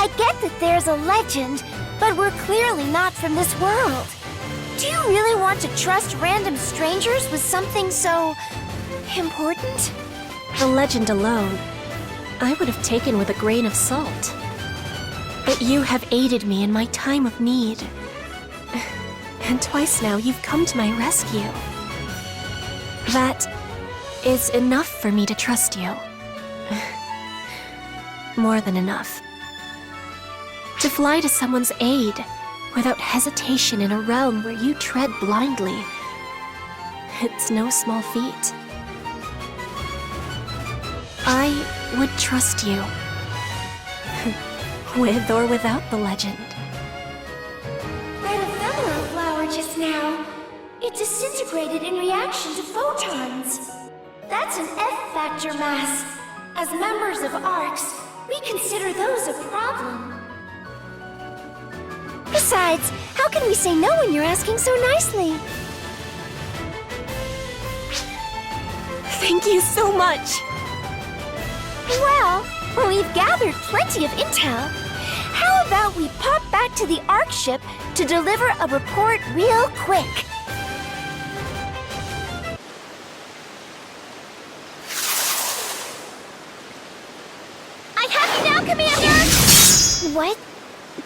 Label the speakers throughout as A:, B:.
A: I get that there's a legend, but we're clearly not from this world. Do you really want to trust random strangers with something so important?
B: The legend alone, I would have taken with a grain of salt. But you have aided me in my time of need. And twice now you've come to my rescue. That is enough for me to trust you. More than enough. To fly to someone's aid without hesitation in a realm where you tread blindly, it's no small feat. I would trust you. With or without the legend.
A: That ephemeral flower just now, it disintegrated in reaction to photons. That's an F-factor mass. As members of ARCS, we consider those a problem. Besides, how can we say no when you're asking so nicely?
B: Thank you so much!
A: Well, we've gathered plenty of intel. How about we pop back to the ARC ship to deliver a report real quick? I have you now, Commander! What?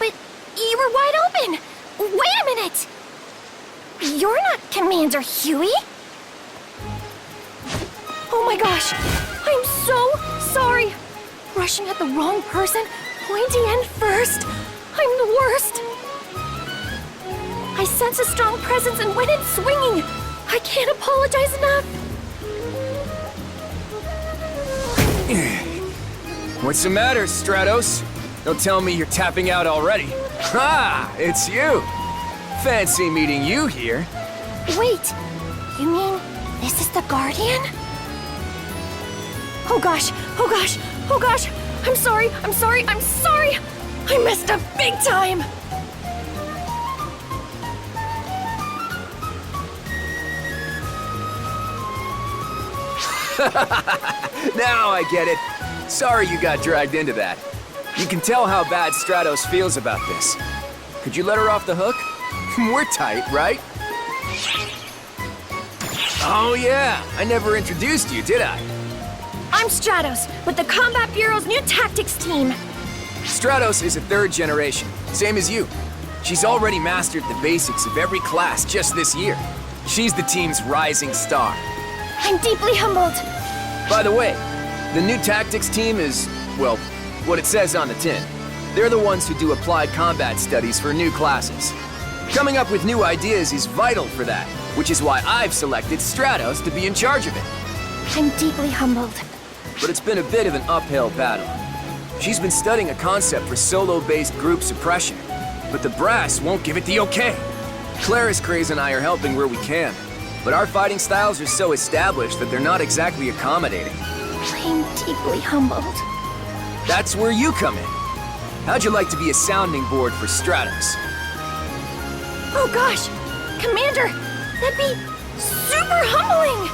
A: But you were wide open! Wait a minute! You're not Commander Huey? Oh my gosh! I'm so sorry! Rushing at the wrong person, pointy end first. I'm the worst. I sense a strong presence and went in swinging. I can't apologize enough.
C: What's the matter, Stratos? Don't tell me you're tapping out already. Ha! It's you! Fancy meeting you here.
A: Wait, you mean this is the Guardian? Oh gosh, oh gosh, oh gosh! I'm sorry, I'm sorry, I'm sorry! I messed up big time!
C: Now I get it. Sorry you got dragged into that. You can tell how bad Stratos feels about this. Could you let her off the hook? We're tight, right? Oh yeah, I never introduced you, did I?
A: I'm Stratos, with the Combat Bureau's new tactics team.
C: Stratos is a third generation, same as you. She's already mastered the basics of every class just this year. She's the team's rising star.
A: I'm deeply humbled.
C: By the way, the new tactics team is, well, what it says on the tin. They're the ones who do applied combat studies for new classes. Coming up with new ideas is vital for that, which is why I've selected Stratos to be in charge of it.
A: I'm deeply humbled.
C: But it's been a bit of an uphill battle. She's been studying a concept for solo-based group suppression, but the brass won't give it the okay. Claris, Craze, and I are helping where we can, but our fighting styles are so established that they're not exactly accommodating.
A: I'm deeply humbled.
C: That's where you come in. How'd you like to be a sounding board for Stratos?
A: Oh gosh! Commander! That'd be super humbling!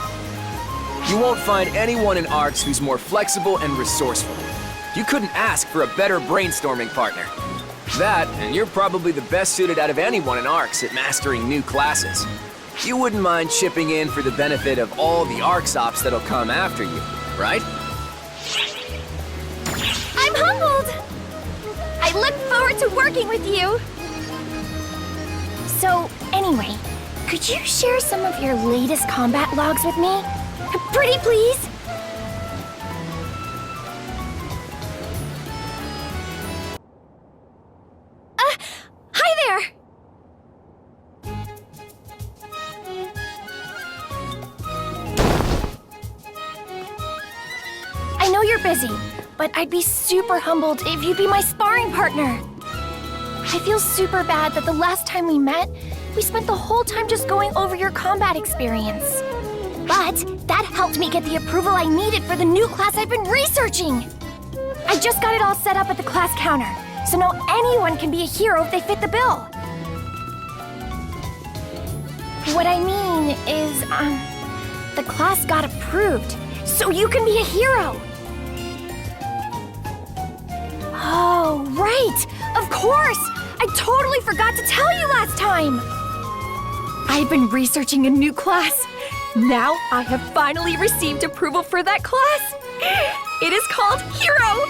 C: You won't find anyone in ARCS who's more flexible and resourceful. You couldn't ask for a better brainstorming partner. That, and you're probably the best suited out of anyone in ARCS at mastering new classes. You wouldn't mind chipping in for the benefit of all the ARCS ops that'll come after you, right?
A: I'm humbled! I look forward to working with you! So, anyway, could you share some of your latest combat logs with me? Pretty please? Hi there! I know you're busy, but I'd be super humbled if you'd be my sparring partner. I feel super bad that the last time we met, we spent the whole time just going over your combat experience. But that helped me get the approval I needed for the new class I've been researching. I just got it all set up at the class counter, so now anyone can be a hero if they fit the bill. What I mean is, the class got approved, so you can be a hero. Oh, right! Of course! I totally forgot to tell you last time! I've been researching a new class. Now I have finally received approval for that class. It is called Hero!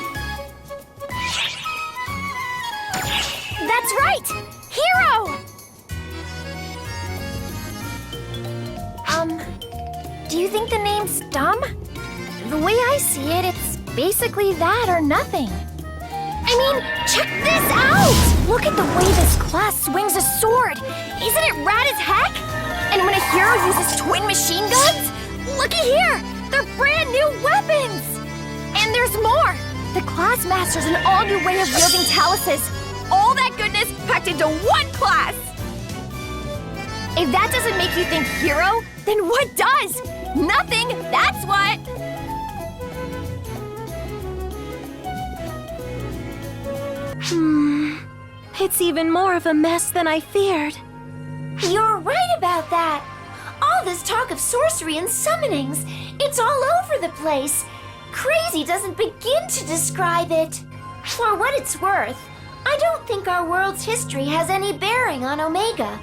A: That's right! Hero! Do you think the name's dumb? The way I see it, it's basically that or nothing. I mean, check this out! Look at the way this class swings a sword! Isn't it rad as heck? And when a hero uses twin machine guns, looky here! They're brand new weapons! And there's more! The class masters an all-new way of wielding taluses. All that goodness packed into one class! If that doesn't make you think hero, then what does? Nothing, that's what!
B: It's even more of a mess than I feared.
A: You're right about that. All this talk of sorcery and summonings, it's all over the place. Crazy doesn't begin to describe it. For what it's worth, I don't think our world's history has any bearing on Omega.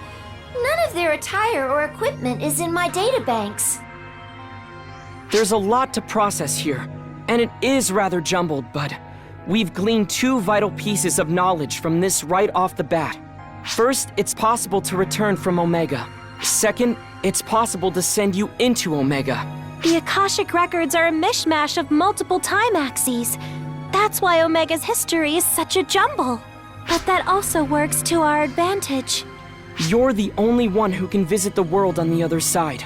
A: None of their attire or equipment is in my databanks.
D: There's a lot to process here, and it is rather jumbled, but we've gleaned two vital pieces of knowledge from this right off the bat. First, it's possible to return from Omega. Second, it's possible to send you into Omega.
B: The Akashic records are a mishmash of multiple time axes. That's why Omega's history is such a jumble. But that also works to our advantage.
D: You're the only one who can visit the world on the other side.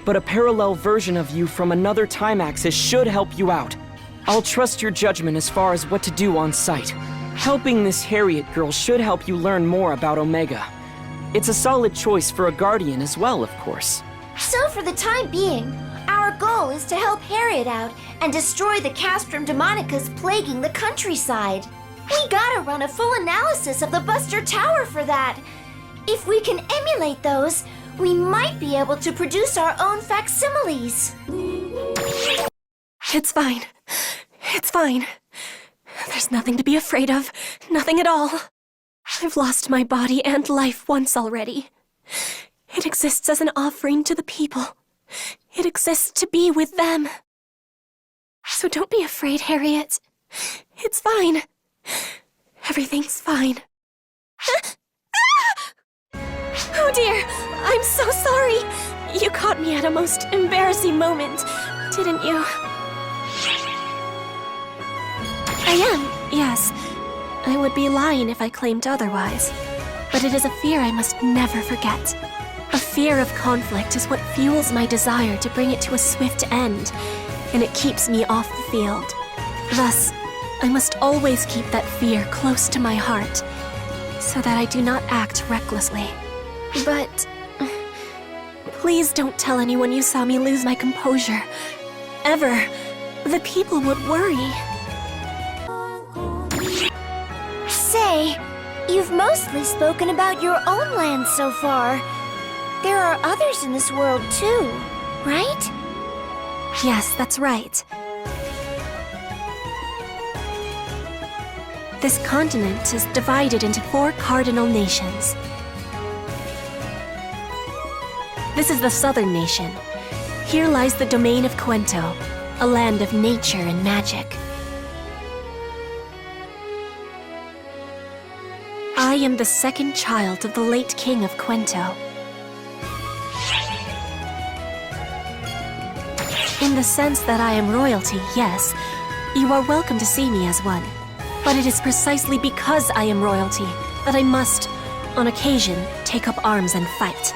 D: But a parallel version of you from another time axis should help you out. I'll trust your judgment as far as what to do on site. Helping this Harriet girl should help you learn more about Omega. It's a solid choice for a guardian as well, of course.
A: So for the time being, our goal is to help Harriet out and destroy the Castrum Demonicas plaguing the countryside. We gotta run a full analysis of the Buster Tower for that. If we can emulate those, we might be able to produce our own facsimiles.
B: It's fine. It's fine. There's nothing to be afraid of. Nothing at all. I've lost my body and life once already. It exists as an offering to the people. It exists to be with them. So don't be afraid, Harriet. It's fine. Everything's fine. Oh dear, I'm so sorry. You caught me at a most embarrassing moment, didn't you? I am, yes. I would be lying if I claimed otherwise. But it is a fear I must never forget. A fear of conflict is what fuels my desire to bring it to a swift end, and it keeps me off the field. Thus, I must always keep that fear close to my heart, so that I do not act recklessly. But please don't tell anyone you saw me lose my composure. Ever. The people would worry.
A: Say, you've mostly spoken about your own land so far. There are others in this world too, right?
B: Yes, that's right. This continent is divided into 4 cardinal nations. This is the southern nation. Here lies the domain of Quento, a land of nature and magic. I am the second child of the late king of Quento. In the sense that I am royalty, yes, you are welcome to see me as one. But it is precisely because I am royalty that I must, on occasion, take up arms and fight.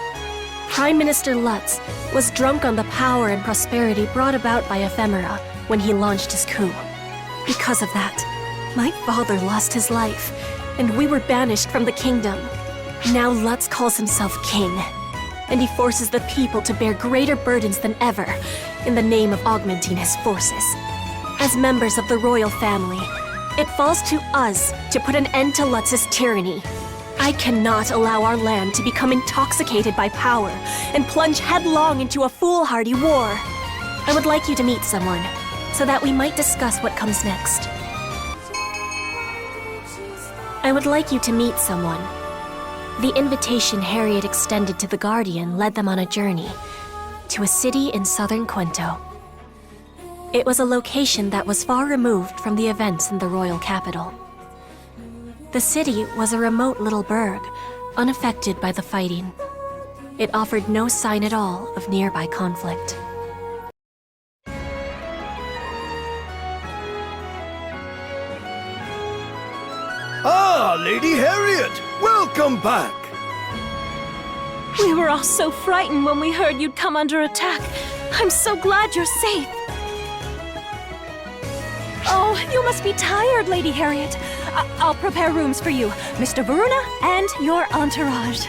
B: Prime Minister Lutz was drunk on the power and prosperity brought about by Ephemera when he launched his coup. Because of that, my father lost his life, and we were banished from the kingdom. Now Lutz calls himself king, and he forces the people to bear greater burdens than ever in the name of augmenting his forces. As members of the royal family, it falls to us to put an end to Lutz's tyranny. I cannot allow our land to become intoxicated by power and plunge headlong into a foolhardy war. I would like you to meet someone, so that we might discuss what comes next. I would like you to meet someone. The invitation Harriet extended to the Guardian led them on a journey to a city in southern Quento. It was a location that was far removed from the events in the royal capital. The city was a remote little burg, unaffected by the fighting. It offered no sign at all of nearby conflict.
E: Ah, Lady Harriet! Welcome back!
F: We were all so frightened when we heard you'd come under attack. I'm so glad you're safe. Oh, you must be tired, Lady Harriet. I'll prepare rooms for you, Mr. Varuna, and your entourage.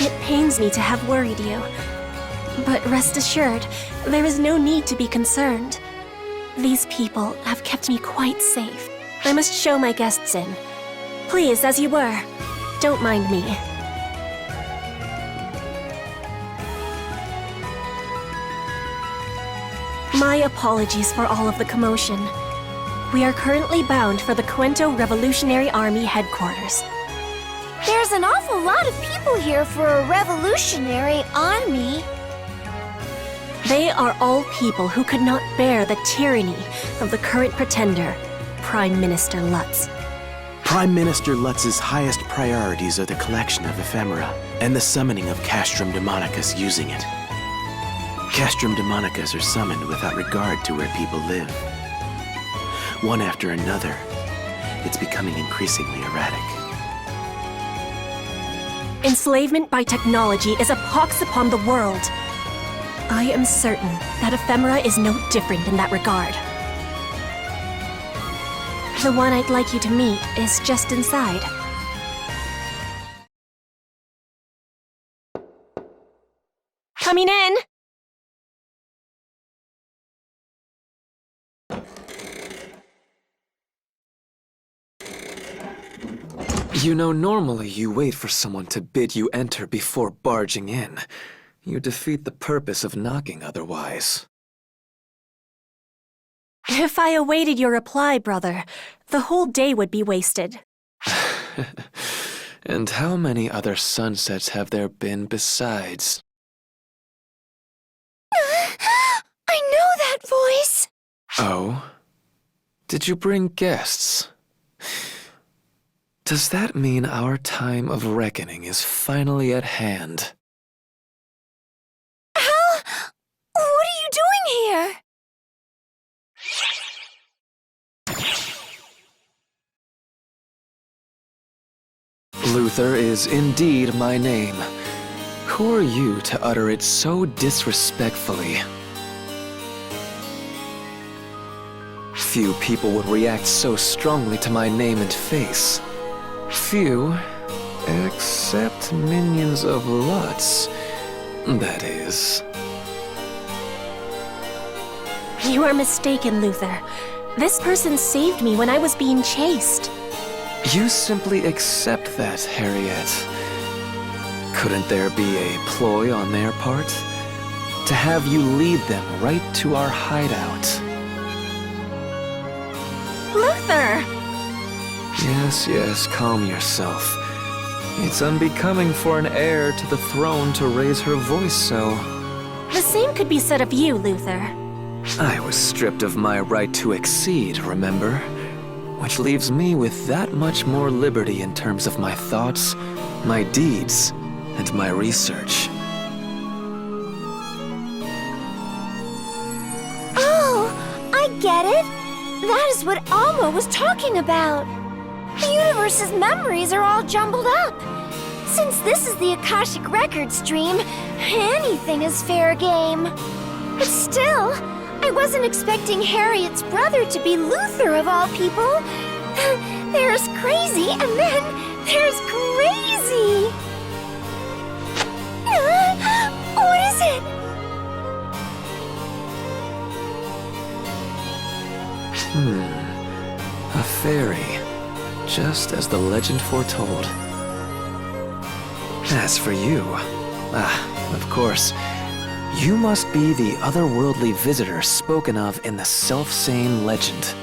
B: It pains me to have worried you. But rest assured, there is no need to be concerned. These people have kept me quite safe. I must show my guests in. Please, as you were. Don't mind me. My apologies for all of the commotion. We are currently bound for the Quento Revolutionary Army headquarters.
A: There's an awful lot of people here for a revolutionary army.
B: They are all people who could not bear the tyranny of the current pretender, Prime Minister Lutz.
G: Prime Minister Lutz's highest priorities are the collection of ephemera and the summoning of Castrum Demonicus using it. Castrum Demonicus are summoned without regard to where people live. One after another, it's becoming increasingly erratic.
B: Enslavement by technology is a pox upon the world. I am certain that ephemera is no different in that regard. The one I'd like you to meet is just inside. Coming in!
H: You know, normally you wait for someone to bid you enter before barging in. You defeat the purpose of knocking otherwise.
B: If I awaited your reply, brother, the whole day would be wasted.
H: And how many other sunsets have there been besides?
A: I know that voice.
H: Oh? Did you bring guests? Does that mean our time of reckoning is finally at hand?
A: What are you doing here?
H: Luther is indeed my name. Who are you to utter it so disrespectfully? Few people would react so strongly to my name and face. Few, except minions of Lutz, that is.
B: You are mistaken, Luther. This person saved me when I was being chased.
H: You simply accept that, Harriet. Couldn't there be a ploy on their part? To have you lead them right to our hideout?
B: Luther!
H: Yes, calm yourself. It's unbecoming for an heir to the throne to raise her voice so.
B: The same could be said of you, Luther.
H: I was stripped of my right to exceed, remember? Which leaves me with that much more liberty in terms of my thoughts, my deeds, and my research.
A: Oh, I get it. That is what Alma was talking about. The universe's memories are all jumbled up. Since this is the Akashic Record stream, anything is fair game. But still, I wasn't expecting Harriet's brother to be Luther of all people. There's crazy, and then there's crazy. What is it?
H: A fairy, just as the legend foretold. As for you, of course, you must be the otherworldly visitor spoken of in the selfsame legend.